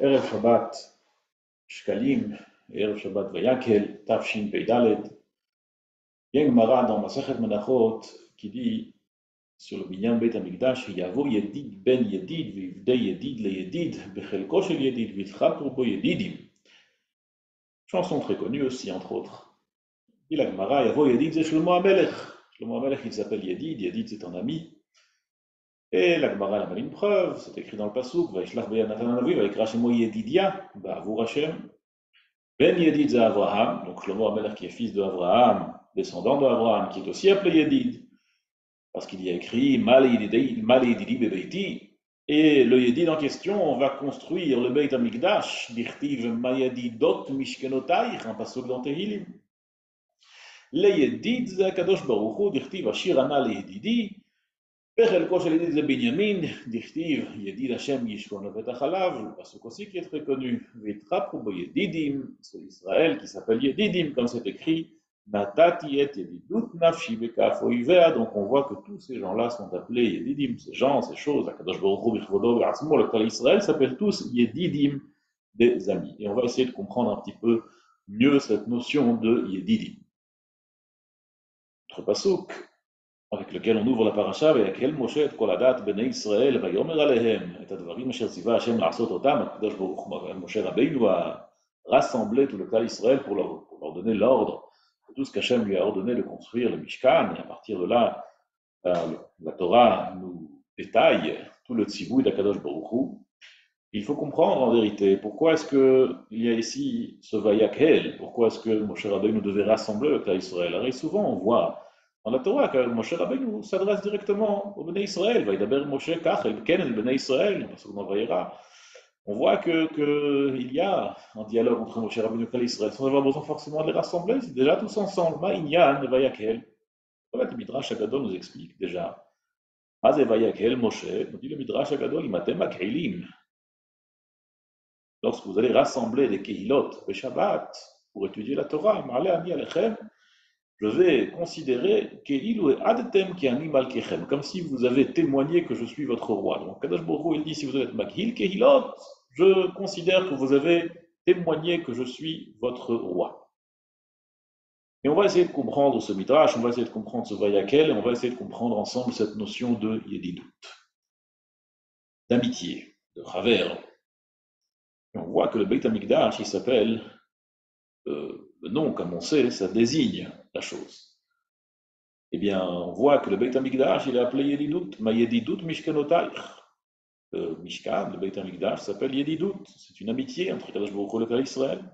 ערב שבת שקלים, ערב שבת ויקל, תשפ"ד. Il y a une Gemara dans Masechet Menachot qui dit sur le binyan Beit HaMikdash, Yavo Yedid ben Yedid, vivdei Yedid le Yedid, bechelko shel Yedid, vitchapru bo Yedidim. Chanson très connue aussi, entre autres. Et la Gemara, Yavo Yedid, c'est Shlomo HaMelech. Shlomo HaMelech, il s'appelle Yedid, Yedid c'est un ami. Et la Gemara elle a une preuve, c'est écrit dans le Pasuk, Vaishlach be'Yonatan hanavi, Vaikra shemo Yedidia, ba'avur Hashem. Ben Yedid c'est Avraham, donc Shlomo HaMelech qui est fils d'Avraham, descendant d'Avraham, qui est aussi appelé Yedid, parce qu'il y a écrit Mal Yedidi bebeiti, et le Yedid en question, on va construire le Beit HaMikdash, Dirtiv Mayedidot Mishkenotaich, un pasuk dans Tehillim. Le Yedid c'est Akadosh Baruch Hu, Dirtiv Ashir Ana le Yedidi, בחלקו של ידיד זה בנימין, דכתיב ידיד השם ישכון לבית החלב, le pasuk aussi qui est très connu, ויתחפרו בו ידידים, c'est Israël qui s'appelle Yedidim, comme c'est écrit, Natati et Yedidut nafshi bekaf oivea, donc on voit que tous ces gens-là sont appelés Yedidim, ces gens, ces choses, Akadosh Baruch Hu bichvodo v'atzmo, le Klal Israël s'appelle tous Yedidim, des amis. Et on va essayer de comprendre un petit peu mieux cette notion de Yedidim. Notre pasuk, avec lequel on ouvre la paracha, ויקהל משה את כל הדת בני ישראל, ויאמר עליהם את הדברים אשר ציווה השם לעשות אותם, הקדוש ברוך הוא, משה רבינו a rassemblé tout le Klal Israël pour leur donner l'ordre de tout ce qu'Hachem lui a ordonné de construire le Mishkan, et à partir de là, la Torah nous détaille tout le tzivouï d'Akadosh Baruch Hu. Il faut comprendre en vérité pourquoi est-ce qu'il y a ici ce vayakhel, pourquoi est-ce que Moshe Rabbeinu devait rassembler le Klal Israël. Alors souvent on voit dans la Torah que Moshe Rabbeinu s'adresse directement au Bnei Israël, Vaidaber Moshe Kach el Ken el Bnei Israël, dans Vayera. On voit qu'il y a un dialogue entre Moshe Rabbeinu et le Klal Israël, sans avoir besoin forcément de les rassembler, c'est déjà tous ensemble. Ma inyan vayakhel. Le Midrash Agadol nous explique déjà. Ma ze vayakhel Moshe, nous dit le Midrash Agadol, imatem mak'ilim. Lorsque vous allez rassembler les Kehilot le Shabbat pour étudier la Torah, Ma'ale ani alechem, je vais considérer Kehilu et adtem ki ani malkechem, comme si vous avez témoigné que je suis votre roi. Donc Kadosh Baruch Hu, il dit, si vous êtes Makhil Kehilot, je considère que vous avez témoigné que je suis votre roi. Et on va essayer de comprendre ce midrash, on va essayer de comprendre ce vayakel, et on va essayer de comprendre ensemble cette notion de yedidut, d'amitié, de chaver. On voit que le Beit HaMikdash, il s'appelle, le nom, comme on sait, ça désigne la chose. Eh bien, on voit que le Beit HaMikdash, il est appelé Yedidut, ma Yedidut Mishkenotaich. Le Mishkan, le Beit HaMikdash, s'appelle Yedidut. C'est une amitié entre Kadosh Baruch Hu et le Klal Israël.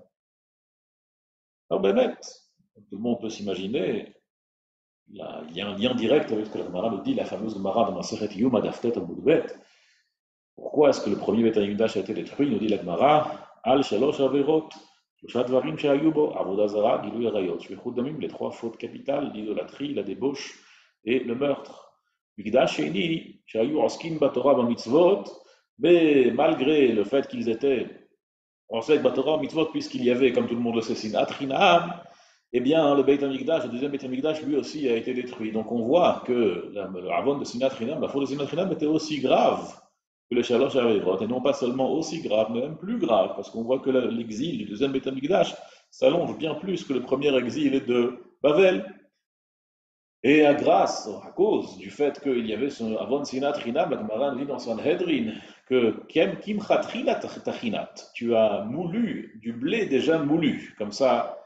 Alors, Bémet, tout le monde peut s'imaginer, il y a un lien direct avec ce que la Gemara nous dit, la fameuse Gemara de Masechet Yuma Daftet Amud Bet. Pourquoi est-ce que le premier Beit HaMikdash a été détruit? Nous dit la Gemara, Al Shalosh Averot, Avodah Zara, Gilui Arayot, Shvichut Damim, les trois fautes capitales, l'idolâtrie, la débauche et le meurtre. Mikdash Sheni, Shayu Oskin Batorah Bamitzvot, mais malgré le fait qu'ils étaient en fait Batorah Mitzvot, puisqu'il y avait, comme tout le monde le sait, Sinat Rinam, eh bien le Beit HaMikdash, le deuxième Beit HaMikdash, lui aussi a été détruit. Donc on voit que le Avon de Sinat Rinam, la faute de Sinat Rinam était aussi grave que les Shalosh Averot, et non pas seulement aussi grave, mais même plus grave, parce qu'on voit que l'exil du deuxième Beit HaMikdash s'allonge bien plus que le premier exil de Bavel. Et à cause du fait qu'il y avait ce Avon Sinat Rinam, la Gemara dit dans Sanhedrin que Kim Khatrinat Tachinat, tu as moulu du blé déjà moulu, comme ça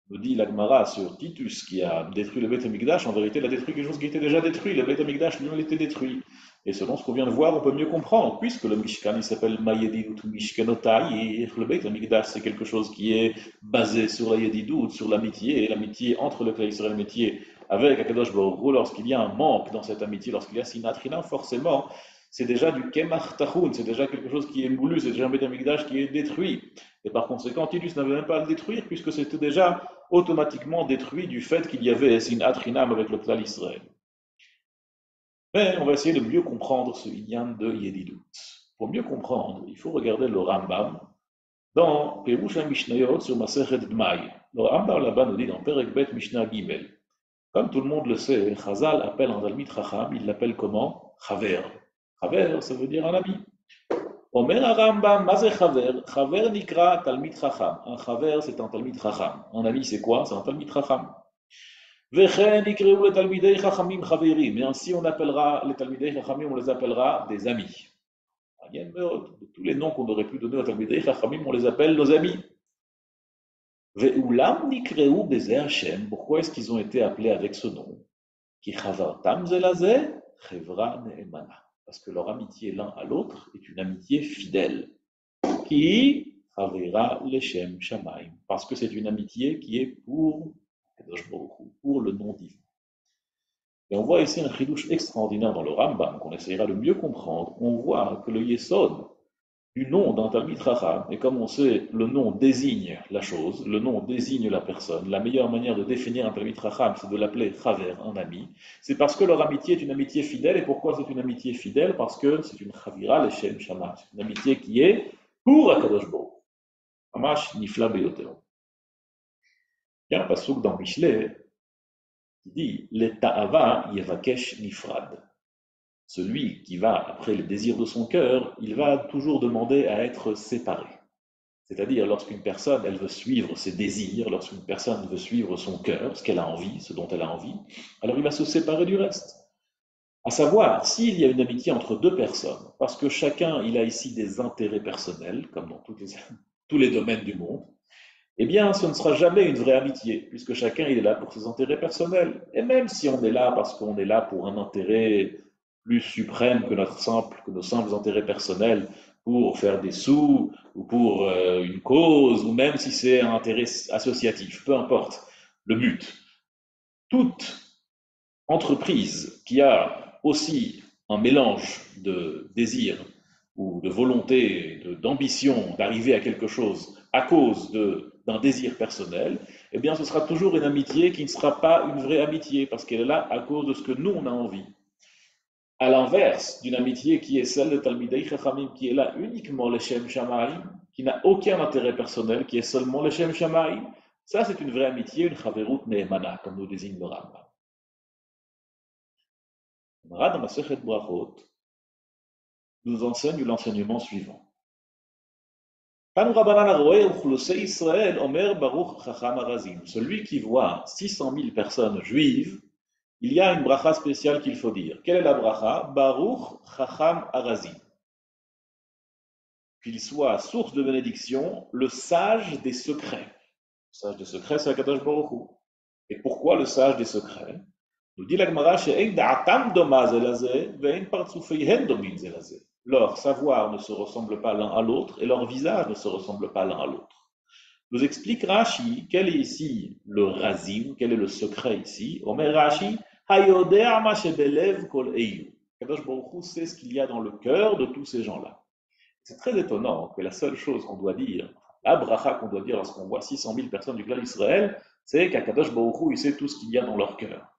nous dit la Gemara sur Titus qui a détruit le Beit HaMikdash. En vérité, il a détruit quelque chose qui était déjà détruit. Le Beit HaMikdash lui-même était détruit. Et selon ce qu'on vient de voir, on peut mieux comprendre, puisque le Mishkan, il s'appelle Mayedidut Mishkenotai, le Beit HaMikdash, c'est quelque chose qui est basé sur la Yedidut, sur l'amitié, et l'amitié entre le Klal Israël et l'amitié avec Akadosh Baruch Hu. Lorsqu'il y a un manque dans cette amitié, lorsqu'il y a Sinat Rinam, forcément, c'est déjà du Kemach Tachoun, c'est déjà quelque chose qui est moulu, c'est déjà un Beit HaMikdash qui est détruit. Et par conséquent, Titus n'avait même pas à le détruire, puisque c'était déjà automatiquement détruit du fait qu'il y avait Sinat Rinam avec le Klal Israël. Mais on va essayer de mieux comprendre ce lien de Yedidut. Pour mieux comprendre, il faut regarder le Rambam dans Perush HaMishnayot sur Masechet Dmai. Le Rambam là-bas nous dit dans Perek Bet Mishnah Gimel. Comme tout le monde le sait, Chazal appelle un Talmid Chacham, il l'appelle comment? Chaver. Chaver, ça veut dire un ami. Omer Rambam, Mazé Chaver, Chaver Nikra Talmid Chacham. Un Chaver, c'est un Talmid Chacham. Un ami, c'est quoi? C'est un Talmid Chacham. Vechen Nikreou le Talmidei Chachamim Chaverim. Mais ainsi, on appellera les Talmidei Chachamim, on les appellera des amis. De tous les noms qu'on aurait pu donner aux Talmidei Chachamim, on les appelle nos amis. Ve'ulam Nikreou Beze Hashem. Pourquoi est-ce qu'ils ont été appelés avec ce nom? Ki Chavartam Zelazeh, Chevra Ne'emana. Parce que leur amitié l'un à l'autre est une amitié fidèle. Qui Chavera Leshem Shamaim. Parce que c'est une amitié qui est pour le nom divin. Et on voit ici un chidouche extraordinaire dans le Rambam, qu'on essaiera de mieux comprendre. On voit que le Yesod du nom d'un Talmid Chacham, et comme on sait, le nom désigne la chose, le nom désigne la personne. La meilleure manière de définir un Talmid Chacham, c'est de l'appeler Chaver, un ami. C'est parce que leur amitié est une amitié fidèle. Et pourquoi c'est une amitié fidèle? Parce que c'est une Chavira Leshem Shama. C'est une amitié qui est pour Akadosh Baruch. Amash Nifla Beyoter. Il y a un passouk dans Michelet qui dit Le Ta'ava Yevakesh Nifrad. Celui qui va après les désirs de son cœur, il va toujours demander à être séparé. C'est-à-dire, lorsqu'une personne, elle veut suivre ses désirs, lorsqu'une personne veut suivre son cœur, ce qu'elle a envie, ce dont elle a envie, alors il va se séparer du reste. À savoir, s'il y a une amitié entre deux personnes, parce que chacun, il a ici des intérêts personnels, comme dans tous les domaines du monde, eh bien, ce ne sera jamais une vraie amitié, puisque chacun, il est là pour ses intérêts personnels. Et même si on est là parce qu'on est là pour un intérêt plus suprême que nos simples intérêts personnels, pour faire des sous, ou pour une cause, ou même si c'est un intérêt associatif, peu importe le but. Toute entreprise qui a aussi un mélange de désir ou de volonté, d'ambition d'arriver à quelque chose à cause d'un désir personnel, eh bien ce sera toujours une amitié qui ne sera pas une vraie amitié parce qu'elle est là à cause de ce que nous on a envie. À l'inverse d'une amitié qui est celle de Talmidei Chachamim, qui est là uniquement le Shem Shamaim, qui n'a aucun intérêt personnel, qui est seulement le Shem Shamaim, ça c'est une vraie amitié, une Chaverut Ne'emana, comme nous désigne le Rambam. Dans Masechet Brachot, nous enseigne l'enseignement suivant. Celui qui voit 600 000 personnes juives, il y a une bracha spéciale qu'il faut dire. Quelle est la bracha? Baruch Chacham Arazim. Qu'il soit source de bénédiction, le sage des secrets. Le sage des secrets, c'est Akadosh Baruch Hu. Et pourquoi le sage des secrets? Nous dit la Gemara, leur savoir ne se ressemble pas l'un à l'autre et leur visage ne se ressemble pas l'un à l'autre. Nous explique Rashi, quel est ici le razim, quel est le secret ici. Omer Rashi, Hayodea ma shebelev kol eyu. Kadosh Baruch Hu sait ce qu'il y a dans le cœur de tous ces gens-là. C'est très étonnant que la seule chose qu'on doit dire, la bracha qu'on doit dire lorsqu'on voit 600 000 personnes du clan d'Israël, c'est qu'Akadosh Baruch Hu, il sait tout ce qu'il y a dans leur cœur.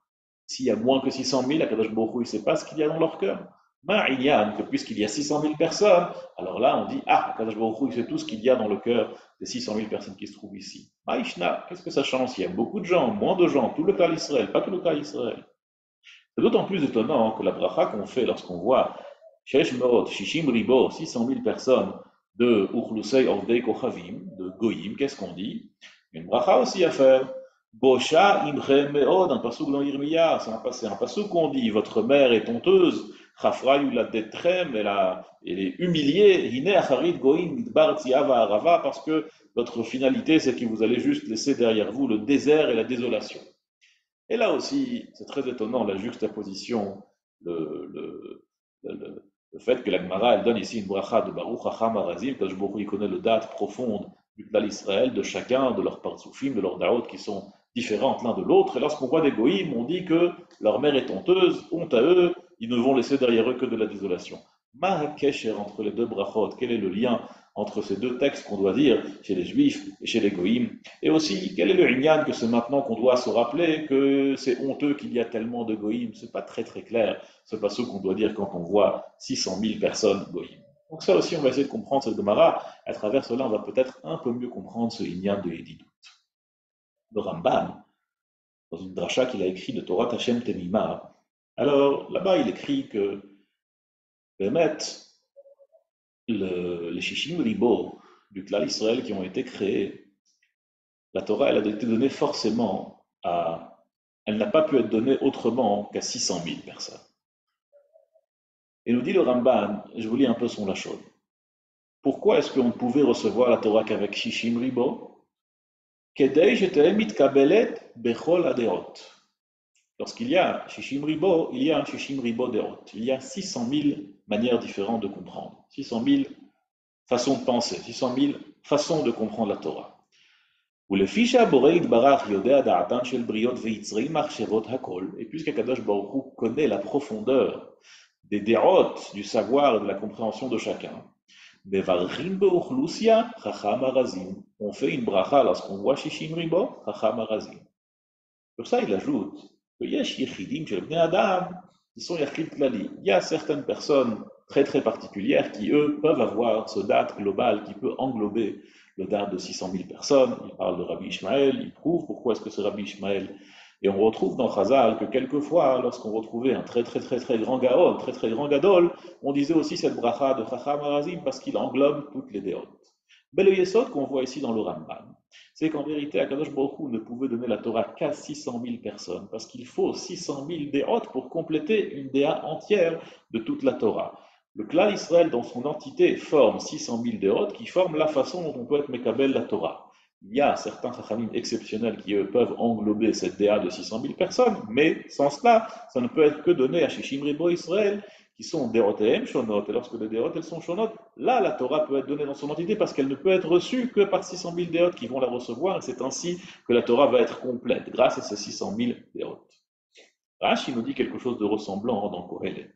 S'il y a moins que 600 000, Akadosh Baruch Hu, il ne sait pas ce qu'il y a dans leur cœur. Ma'inyan, que puisqu'il y a 600 000 personnes, alors là on dit, ah, Akadosh Baruch Hu, il sait tout ce qu'il y a dans le cœur des 600 000 personnes qui se trouvent ici. Ma'ishna, qu'est-ce que ça change? Il y a beaucoup de gens, moins de gens, tout le clan d'Israël, pas tout le clan d'Israël. C'est d'autant plus étonnant que la bracha qu'on fait lorsqu'on voit Shesh Meot, Shishim Ribo, 600 000 personnes de Uchlusei Ovdei Kochavim, de Goyim, qu'est-ce qu'on dit? Une bracha aussi à faire. Bosha Imchem Meod, un passouk dans Yirmiya, c'est un passouk qu'on dit, votre mère est honteuse, Chafra Yuladetrem, elle est humiliée, Hine Acharit Goyim Midbar Tziava Arava, parce que votre finalité c'est que vous allez juste laisser derrière vous le désert et la désolation. Et là aussi, c'est très étonnant la juxtaposition, le, le, le fait que la Gemara elle donne ici une bracha de Baruch Hacham Arazim, parce que il connaît le date profonde du peuple d'Israël, de chacun, de leurs partsoufim, de leurs daot qui sont différentes l'un de l'autre. Et lorsqu'on voit des goïms, on dit que leur mère est honteuse, honte à eux, ils ne vont laisser derrière eux que de la désolation. Mahakesher entre les deux brachot, quel est le lien entre ces deux textes qu'on doit dire chez les juifs et chez les goïms? Et aussi, quel est le inyan que c'est maintenant qu'on doit se rappeler que c'est honteux qu'il y a tellement de goïms? C'est pas très très clair, ce passage qu'on doit dire quand on voit 600 000 personnes goïms. Donc ça aussi, on va essayer de comprendre cette Gemara. À travers cela, on va peut-être un peu mieux comprendre ce inyan de Edidout. Le Rambam, dans une dracha qu'il a écrit de Torah Hashem Temima, alors là-bas, il écrit que Bémet, les Shishim Ribo du clan Israël qui ont été créés, la Torah, elle a été donnée forcément à. Elle n'a pas pu être donnée autrement qu'à 600 000 personnes. Et nous dit le Ramban, je vous lis un peu son Lachon. Pourquoi est-ce qu'on ne pouvait recevoir la Torah qu'avec Shishim Ribo? Kedei shetehem mitkabelet bechol hadeot. Lorsqu'il y a Shishim Ribo, il y a un Shishim Ribo Deot. Il y a 600 000 manières différentes de comprendre, 600 000 façons de penser, 600 000 façons de comprendre la Torah. ולפי שהבורא יתברך יודע דעתן של בריאות ויצרי מחשבות הכל, et puisqu'Akadosh Baruch Hu connaît la profondeur des dérotes, du savoir et de la compréhension de chacun, Mevarchim be'uchlusia chacham harazim. On fait une bracha lorsqu'on voit Shishim Ribo, chacham harazim. Sur ça, il ajoute que yesh yechidim shel bnei adam, qui sont yachid klali. Il y a certaines personnes très très particulières qui, eux, peuvent avoir ce date global qui peut englober le date de 600 000 personnes. Il parle de Rabbi Ishmael, il prouve pourquoi est-ce que c'est Rabbi Ishmael. Et on retrouve dans Chazal que quelquefois, lorsqu'on retrouvait un très très très très grand gaon, très très grand gadol, on disait aussi cette bracha de Chacham Harazim parce qu'il englobe toutes les déotes. Mais le yesod qu'on voit ici dans le Rambam, c'est qu'en vérité, Akadosh Baruch Hu ne pouvait donner la Torah qu'à 600 000 personnes, parce qu'il faut 600 000 déotes pour compléter une déa entière de toute la Torah. Le clan Israël, dans son entité, forme 600 000 déotes qui forment la façon dont on peut être Mekabel la Torah. Il y a certains chachamim exceptionnels qui, eux, peuvent englober cette déa de 600 000 personnes, mais sans cela, ça ne peut être que donné à Shishim Ribo Israël, qui sont déotéem shonot, et lorsque les déotes elles sont shonot, là la Torah peut être donnée dans son entité parce qu'elle ne peut être reçue que par 600 000 déotes qui vont la recevoir, et c'est ainsi que la Torah va être complète, grâce à ces 600 000 déotes. Rashi nous dit quelque chose de ressemblant dans Kohelet.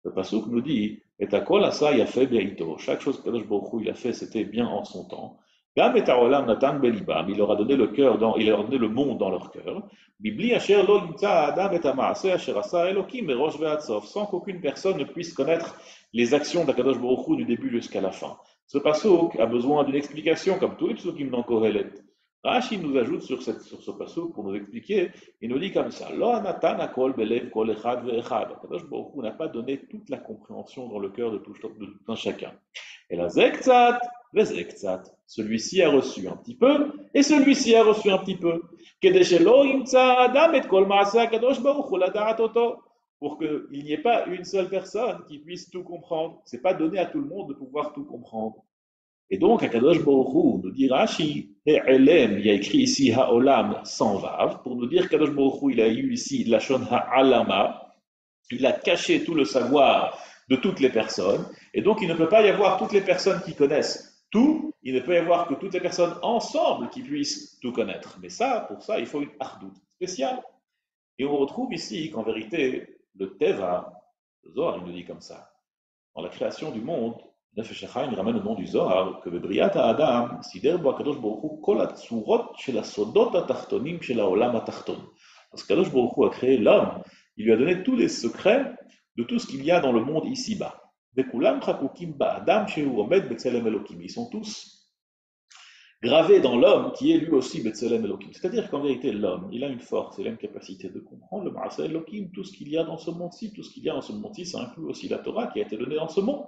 Le Pasuk nous dit, et à kol asa yafe be'ito, chaque chose que Kadosh Baruch Hu il a fait, c'était bien en son temps. Gam et haolam natan belibam, il leur a donné le cœur, il leur a donné le monde dans leur cœur. Bibli asher lo yimtza adam et hamaaseh asher asa elokim merosh ve'ad sof, sans qu'aucune personne ne puisse connaître les actions d'Akadosh Baruch Hu du début jusqu'à la fin. Ce pasuk a besoin d'une explication, comme tous les psukim dans Kohelet. Rashi nous ajoute sur ce pasuk pour nous expliquer, il nous dit comme ça, Lo natan hakol belev kol echad ve'echad. Akadosh Baruch Hu n'a pas donné toute la compréhension dans le cœur de tout un chacun. Et la zekzat, vezekzat. Celui-ci a reçu un petit peu, et celui-ci a reçu un petit peu. Pour qu'il n'y ait pas une seule personne qui puisse tout comprendre. Ce n'est pas donné à tout le monde de pouvoir tout comprendre. Et donc, Akadosh Baruch Hu nous dit Rashi, He'elem, il y a écrit ici Ha'olam sans vav, pour nous dire qu'Akadosh Baruch Hu, il a eu ici Lashon Ha'alama, il a caché tout le savoir de toutes les personnes, et donc il ne peut pas y avoir toutes les personnes qui connaissent tout, il ne peut y avoir que toutes les personnes ensemble qui puissent tout connaître. Mais ça, pour ça, il faut une ardoute spéciale. Et on retrouve ici qu'en vérité, le Teva, le Zohar, il nous dit comme ça, dans la création du monde, Nefesh Chaim ramène au nom du Zohar que Bebriat Adam, Sider Bo Akadosh Baruch Hu, Kol Hatzurot Shel Hasodot HaTachtonim Shel Haolam HaTachton. Parce qu'Akadosh Baruch Hu a créé l'homme, il lui a donné tous les secrets de tout ce qu'il y a dans le monde ici-bas. Bekulam Chakukim Ba'adam Shehu Omed Betzelem Elokim. Ils sont tous gravés dans l'homme qui est lui aussi Betzelem Elokim. C'est-à-dire qu'en vérité, l'homme, il a une force, il a une capacité de comprendre le Maaseh Elokim, tout ce qu'il y a dans ce monde-ci. Tout ce qu'il y a dans ce monde-ci, ça inclut aussi la Torah qui a été donnée dans ce monde.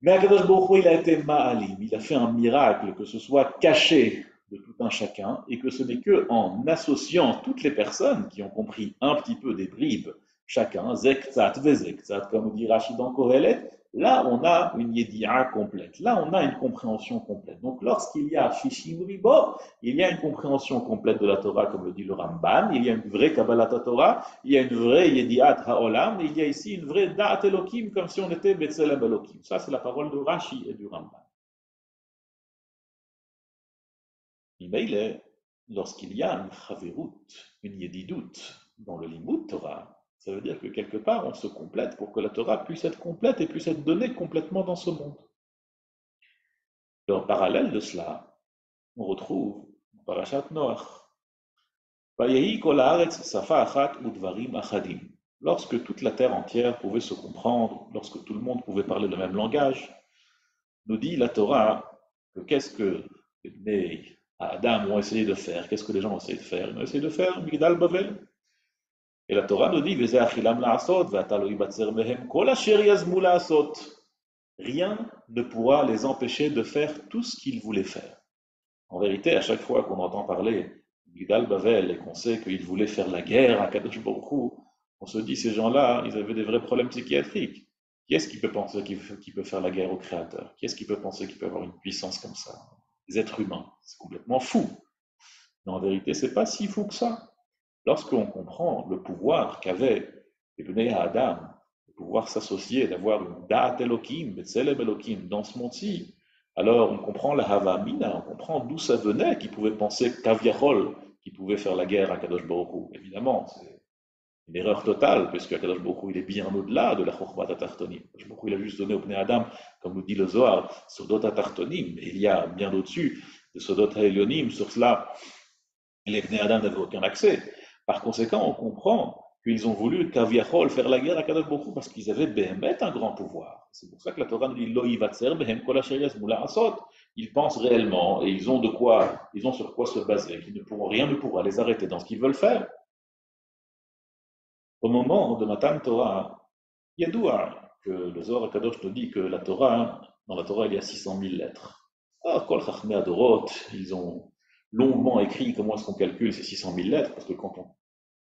Mais Akadosh Baruch Hu, il a été ma'alim, il a fait un miracle, que ce soit caché de tout un chacun, et que ce n'est qu'en associant toutes les personnes qui ont compris un petit peu des bribes, chacun, zekzat, vezekzat, comme dit Rachid dans Kohelet, là on a une yedi'a complète, là on a une compréhension complète. Donc lorsqu'il y a Shishim Ribo, il y a une compréhension complète de la Torah, comme le dit le Ramban, il y a une vraie Kabbalat Torah, il y a une vraie Yedi'at Ha'olam, et il y a ici une vraie Da'at Elokim, comme si on était Betzelem Elokim. Ça c'est la parole de Rashi et du Ramban. Lorsqu'il y a une Chaverut, une Yedidout dans le Limud Torah, ça veut dire que quelque part on se complète pour que la Torah puisse être complète et puisse être donnée complètement dans ce monde. Et en parallèle de cela, on retrouve Parashat Noach. Lorsque toute la terre entière pouvait se comprendre, lorsque tout le monde pouvait parler le même langage, nous dit la Torah que qu'est-ce que les Adam ont essayé de faire, qu'est-ce que les gens ont essayé de faire? Ils ont essayé de faire Migdal Bavel. Et la Torah nous dit rien ne pourra les empêcher de faire tout ce qu'ils voulaient faire. En vérité, à chaque fois qu'on entend parler d'Igdal Bavel et qu'on sait qu'ils voulaient faire la guerre à Kadosh Baruch Hu, on se dit ces gens-là, ils avaient des vrais problèmes psychiatriques. Qui est-ce qui peut penser qu'il peut faire la guerre au Créateur? Qui est-ce qui peut penser qu'il peut avoir une puissance comme ça? Les êtres humains. C'est complètement fou. Mais en vérité, c'est pas si fou que ça. Lorsqu'on comprend le pouvoir qu'avait les Bnei Adam, le pouvoir s'associer, d'avoir une Da'at Elohim, Betzelem Elohim dans ce monde-ci, alors on comprend la Havamina, on comprend d'où ça venait, qui pouvait penser qu'Aviachol, qui pouvait faire la guerre à Kadosh Baruch Hu. Évidemment, c'est une erreur totale, puisque Kadosh Baruch Hu, il est bien au-delà de la Chokhmat Atartonim. Kadosh Baruch Hu, il a juste donné au Bnei Adam, comme nous dit le Zohar, Sodot Atartonim, mais il y a bien au-dessus de Sodot Haelionim, sur cela, les Bnei Adam n'avaient aucun accès. Par conséquent, on comprend qu'ils ont voulu Kaviachol faire la guerre à Kadosh Baruch Hu parce qu'ils avaient Behemet un grand pouvoir. C'est pour ça que la Torah nous dit Lo yivatzer behem kol asher yasmu la'asot. Ils pensent réellement et ils ont de quoi, ils ont sur quoi se baser. Rien ne pourra les arrêter dans ce qu'ils veulent faire. Au moment de Matan Torah, Yadoua, que le Zohar Kadosh nous dit que la Torah, dans la Torah, il y a 600 000 lettres. Alors, Kol Chachmei Adorot, ils ont longuement écrit comment est-ce qu'on calcule ces 600 000 lettres, parce que quand on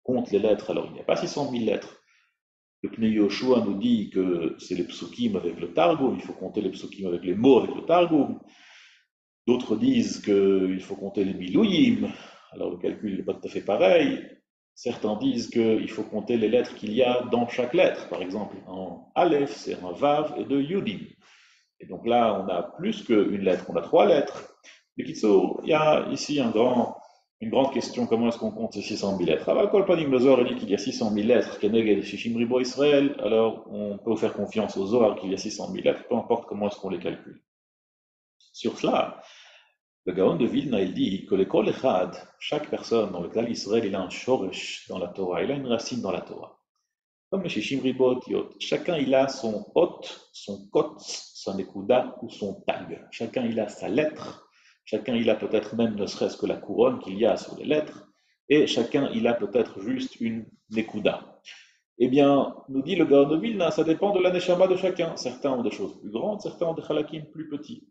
compte les lettres, alors il n'y a pas 600 000 lettres. Le Pnei Yoshua nous dit que c'est les psukim avec le Targum, il faut compter les psukim avec les mots avec le Targum. D'autres disent qu'il faut compter les milouyim, alors le calcul n'est pas tout à fait pareil. Certains disent qu'il faut compter les lettres qu'il y a dans chaque lettre. Par exemple, en Aleph, c'est un Vav et deux Yudim. Et donc là, on a plus qu'une lettre, on a trois lettres. Mais Kitsour, il y a ici une grande question, comment est-ce qu'on compte ces 600 000 lettres? Alors, Kol Panim, le Zohar dit qu'il y a 600 000 lettres, Keneged Shishim Ribo Israël, alors on peut faire confiance au Zohar qu'il y a 600 000 lettres, peu importe comment est-ce qu'on les calcule. Sur cela, le Gaon de Vilna, il dit que les Kol Echad, chaque personne dans le Klal Israël, il a un shoresh dans la Torah, il a une racine dans la Torah. Comme les Shishim Ribot Yot, chacun il a son hot, son kot, son ekuda ou son tag. Chacun il a sa lettre, chacun il a peut-être même ne serait-ce que la couronne qu'il y a sur les lettres, et chacun il a peut-être juste une nekuda. Eh bien, nous dit le Gaon de Vilna, ça dépend de la neshama de chacun. Certains ont des choses plus grandes, certains ont des halakim plus petits.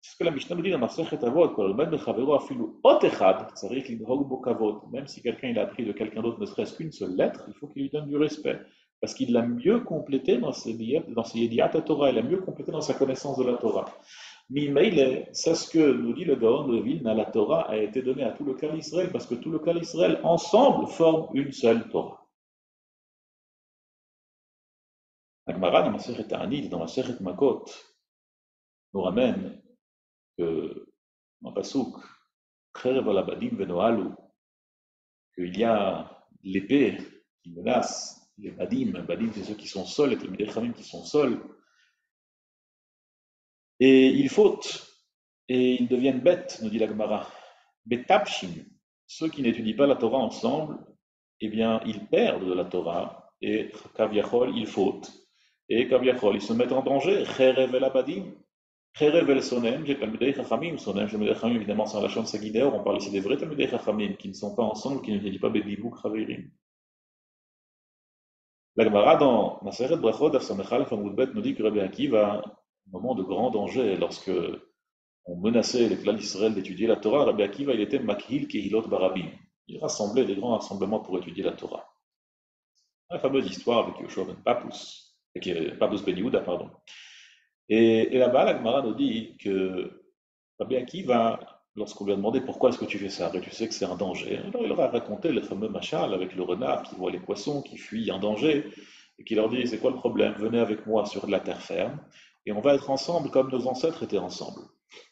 C'est ce que la Mishnah nous dit dans Masechet Avot, même si quelqu'un il a appris de quelqu'un d'autre ne serait-ce qu'une seule lettre, il faut qu'il lui donne du respect. Parce qu'il l'a mieux complété dans ses Yediat Torah, il a mieux complété dans sa connaissance de la Torah. Mais c'est ce que nous dit le Gaon de Vilna, la Torah a été donnée à tout le Klal Israël, parce que tout le Klal Israël ensemble forme une seule Torah. La Gemara dans Masechet Ta'anit, dans Masechet Makot, nous ramène que en Pasuk, qu'il y a l'épée qui menace les badim. Badim, c'est ceux qui sont seuls, les Talmidei Chachamim qui sont seuls. Et ils fautent, et ils deviennent bêtes, nous dit la Gemara. Betapshim, ceux qui n'étudient pas la Torah ensemble, eh bien, ils perdent de la Torah, et Kaviachol, ils fautent. Et Kaviachol, ils se mettent en danger. Cherev el abadim, Cherev el sonem, j'ai Talmidei Chachamim. Sonem, Talmidei Chachamim, évidemment, c'est en la chambre Sagidéor. On parle ici des vrais Talmidei Chachamim, qui ne sont pas ensemble, qui n'étudient pas Bedibouk Chavirim. La Gemara dans Maseret Brachot, Daf Samechalef Amudbet, nous dit que Rabbi Akiva, au moment de grand danger, lorsque on menaçait les clans d'Israël d'étudier la Torah, Rabbi Akiva, il était Makhil Kehilot Barabim. Il rassemblait des grands rassemblements pour étudier la Torah. La fameuse histoire avec Yoshua ben Papus, avec Papus ben Yehuda, pardon. Et là-bas, la Gemara nous dit que Rabbi Akiva, lorsqu'on lui a demandé pourquoi est-ce que tu fais ça, et tu sais que c'est un danger, alors il leur a raconté le fameux machal avec le renard qui voit les poissons, qui fuit en danger, et qui leur dit, c'est quoi le problème? Venez avec moi sur de la terre ferme, et on va être ensemble comme nos ancêtres étaient ensemble.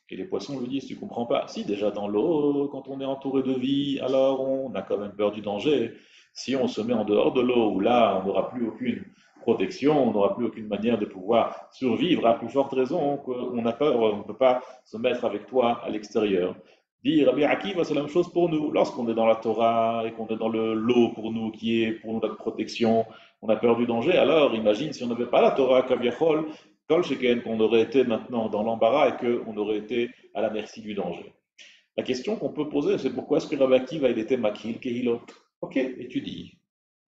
Et les poissons lui disent, tu comprends pas? Si, déjà dans l'eau, quand on est entouré de vie, alors on a quand même peur du danger. Si on se met en dehors de l'eau, où là, on n'aura plus aucune protection, on n'aura plus aucune manière de pouvoir survivre, à plus forte raison qu'on a peur, on ne peut pas se mettre avec toi à l'extérieur. Dit Rabbi Akiva, c'est la même chose pour nous. Lorsqu'on est dans la Torah et qu'on est dans l'eau pour nous, qui est pour nous notre protection, on a peur du danger. Alors imagine si on n'avait pas la Torah, Kaviachol, Kol Sheken, qu'on aurait été maintenant dans l'embarras et qu'on aurait été à la merci du danger. La question qu'on peut poser, c'est pourquoi est-ce que Rabbi Akiva, il était Makil, Kehilot? Ok, étudie.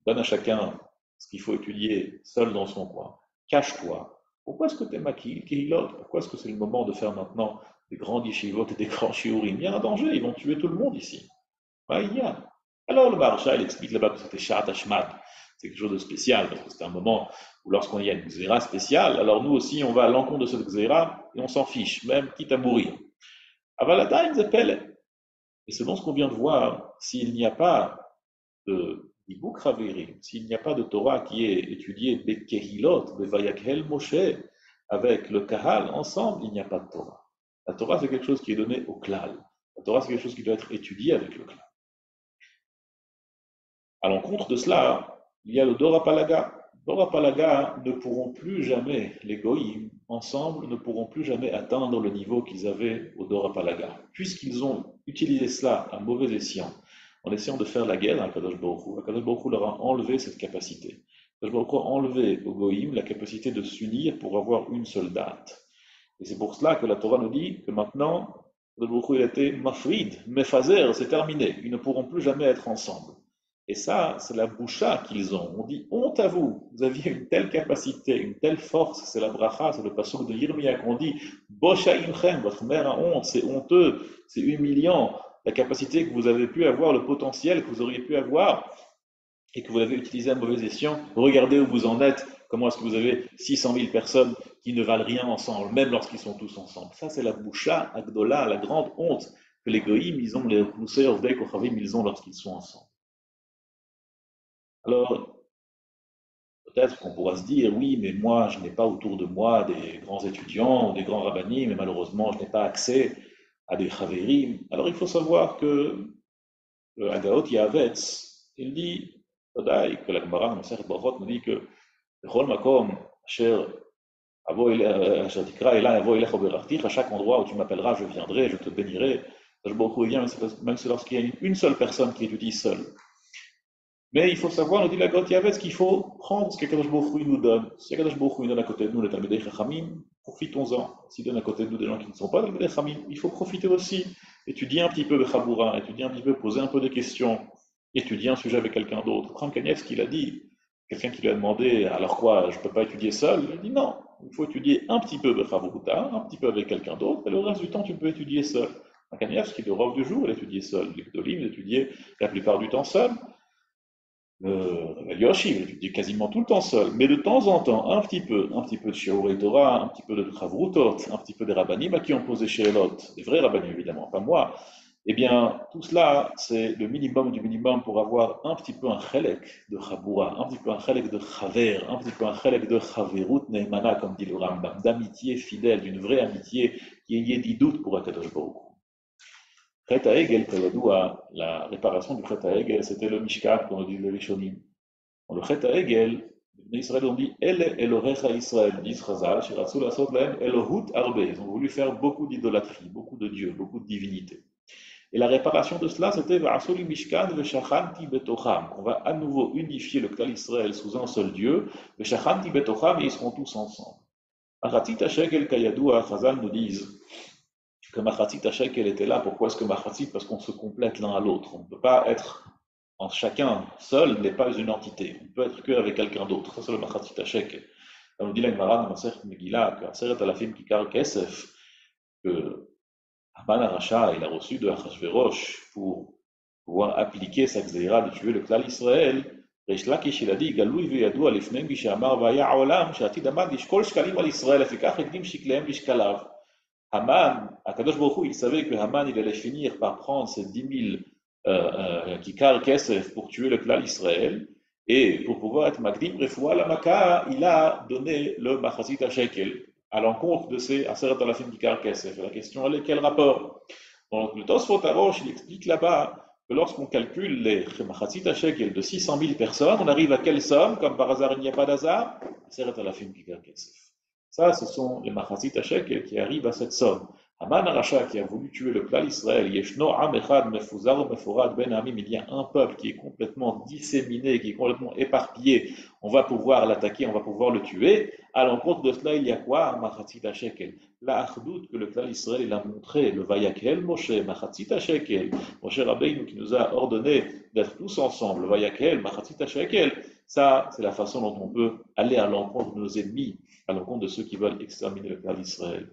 Donne à chacun ce qu'il faut étudier seul dans son coin. Cache-toi. Pourquoi est-ce que tu es maquille, Kehilot? Pourquoi est-ce que c'est le moment de faire maintenant des grands yeshivot et des grands shiurim? Il y a un danger, ils vont tuer tout le monde ici. Ah, il y a. Alors le Maharsha, il explique là-bas que c'était Shat Hashmad. C'est quelque chose de spécial, parce que c'est un moment où lorsqu'on y a une xéra spéciale, alors nous aussi on va à l'encontre de cette xéra et on s'en fiche, même quitte à mourir. Avalada, ils appellent. Et selon ce qu'on vient de voir, s'il n'y a pas de Hibuk Haverim, s'il n'y a pas de Torah qui est étudiée Bekehilot, Bevayakhel Moshe, avec le Kahal, ensemble, il n'y a pas de Torah. La Torah, c'est quelque chose qui est donné au Klal. La Torah, c'est quelque chose qui doit être étudié avec le Klal. À l'encontre de cela, il y a le Dora Palaga. Dora Palaga ne pourront plus jamais, les Goïm, ensemble, ne pourront plus jamais atteindre le niveau qu'ils avaient au Dora Palaga, puisqu'ils ont utilisé cela à mauvais escient, en essayant de faire la guerre à Kadosh Baruch Hu. Kadosh Baruch Hu leur a enlevé cette capacité. Kadosh Baruch Hu a enlevé aux Goïm la capacité de s'unir pour avoir une seule date. Et c'est pour cela que la Torah nous dit que maintenant, Kadosh Baruch Hu, il a été mafrid, mefazer, c'est terminé. Ils ne pourront plus jamais être ensemble. Et ça, c'est la boucha qu'ils ont. On dit honte à vous, vous aviez une telle capacité, une telle force, c'est la bracha, c'est le passouk de Yirmiyah qu'on dit Bosha imchem, votre mère a honte, c'est honteux, c'est humiliant, la capacité que vous avez pu avoir, le potentiel que vous auriez pu avoir et que vous avez utilisé à mauvais escient. Regardez où vous en êtes, comment est-ce que vous avez 600 000 personnes qui ne valent rien ensemble, même lorsqu'ils sont tous ensemble. Ça, c'est la boucha, Agdola, la grande honte que les goïms, ils ont, les Roussé, Ovdei, Kochavim, ils ont lorsqu'ils sont ensemble. Alors, peut-être qu'on pourra se dire, oui, mais moi, je n'ai pas autour de moi des grands étudiants ou des grands rabbinim, mais malheureusement, je n'ai pas accès à des chavérim. Alors, il faut savoir que le Hagaot Yavetz, il dit, que la Gemara, Masechet Brachot, nous dit que Bechol Makom, Asher Tikra Ela Avo Elech Oberachtir, à chaque endroit où tu m'appelleras, je viendrai, je te bénirai. Même si lorsqu'il y a une seule personne qui étudie seule. Mais il faut savoir, nous dit la Got Yavetz, qu'il faut prendre ce qu'Akadosh Baruch Hu nous donne. Si Akadosh Baruch Hu nous donne à côté de nous les Talmidei Chachamim, profitons-en. S'il donne à côté de nous des gens qui ne sont pas Talmidei Chachamim, il faut profiter aussi. Étudier un petit peu le Chaboura, étudier un petit peu, poser un peu de questions, étudier un sujet avec quelqu'un d'autre. Ram Kanievski l'a dit. Quelqu'un qui lui a demandé, alors quoi, je ne peux pas étudier seul? Il a dit non, il faut étudier un petit peu de Chaboura, un petit peu avec quelqu'un d'autre, et le reste du temps, tu peux étudier seul. Ram Kanievski, le Rav du jour, il étudiait seul. Les Gdolim, il étudiait la plupart du temps seul. Yoshi, il étudie quasiment tout le temps seul, mais de temps en temps, un petit peu de Shiurei Torah, un petit peu de Chavrutot, un petit peu des Rabbanim à qui on posait Sheelot, des vrais Rabbanim évidemment, pas moi. Eh bien, tout cela, c'est le minimum du minimum pour avoir un petit peu un chelek de Chabura, un petit peu un chelek de Chaver, un petit peu un chelek de Chaverut Neimana, comme dit le Rambam, d'amitié fidèle, d'une vraie amitié qui est doute pour Akadosh Baruch Hu. Chet HaEgel, Kayadoua, la réparation du Chet HaEgel, c'était le Mishkan, comme on dit le Rishonim. Dans le Chet HaEgel, les Israël ont dit El Elohecha Israël, disent Chazal, Shiratsu Lasot Lahem Elohut Arbe. Ils ont voulu faire beaucoup d'idolâtrie, beaucoup de dieux, beaucoup de divinités. Et la réparation de cela, c'était Va'asuli Mishkan Veshachanti Betocham. On va à nouveau unifier le Klal Israël sous un seul Dieu, Veshachanti Betocham, et ils seront tous ensemble. Achatit HaShekel Kayadoua, Chazal nous disent que Machatzit Shekel était là. Pourquoi est-ce que Machatzit? Parce qu'on se complète l'un à l'autre. On ne peut pas être en chacun seul, n'est pas une entité. On peut être qu'avec quelqu'un d'autre. Ça, c'est le Machatzit Shekel. On nous dit la Gemara dans Masechet Megillah que Aseret Alafim Kikar Kesef, que Haman Arasha, il a reçu de Achashverosh pour pouvoir appliquer sa xéira de tuer le Klal Israël. Reish Lakish, il a dit, Galoui veyadou alifnem bishamar vaya olam, shatid amad lishkol shkalim al Israël, afikach ekdim shiklehem lishkalav. Haman, Akadosh Baruch Hu, il savait que Haman, il allait finir par prendre ces 10 000 kikar kesef pour tuer le Klal Israël, et pour pouvoir être Magdim Refoua la Maka, il a donné le Machazit Shekel à l'encontre de ces Aseret Alafim kikar kesef. La question, elle est quel rapport? Donc, le Tosfot Arosh, il explique là-bas que lorsqu'on calcule les Machazit Shekel de 600 000 personnes, on arrive à quelle somme? Comme par hasard, il n'y a pas d'hasard, Aseret Alafim kikar kesef. Ça, ce sont les Machazit Shekel qui arrivent à cette somme. Haman Aracha qui a voulu tuer le clan Israël, Yeshno Am Echad Mefuzar Meforad Ben Amim, il y a un peuple qui est complètement disséminé, qui est complètement éparpillé, on va pouvoir l'attaquer, on va pouvoir le tuer. À l'encontre de cela, il y a quoi? Machatzit Shekel. La Achdout que le clan Israël il a montré, le Vayakel Moshe, Machatzit Shekel. Moshe Rabbeinu qui nous a ordonné d'être tous ensemble, Vayakel, Machatzit Shekel. Ça, c'est la façon dont on peut aller à l'encontre de nos ennemis, à l'encontre de ceux qui veulent exterminer le clan d'Israël.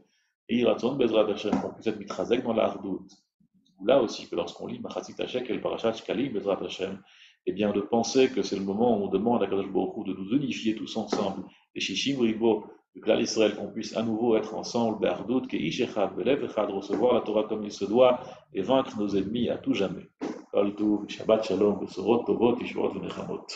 Et Ratzon Bezrat Hashem, qu'on puisse être mitrazek dans la hardout. Là aussi, que lorsqu'on lit Machatzit Hashek et le Parashat Shkalim Bezrat Hashem, eh bien de penser que c'est le moment où on demande à Kadosh Baruch Hu de nous unifier tous ensemble, et Shishim Ribo, du clan Israël, qu'on puisse à nouveau être ensemble, Be'ardout, Keish Echad, Belev Echad, recevoir la Torah comme il se doit, et vaincre nos ennemis à tout jamais. Kol Tov, Shabbat Shalom, Besorot Tovot, Yeshuot V'Nechamot.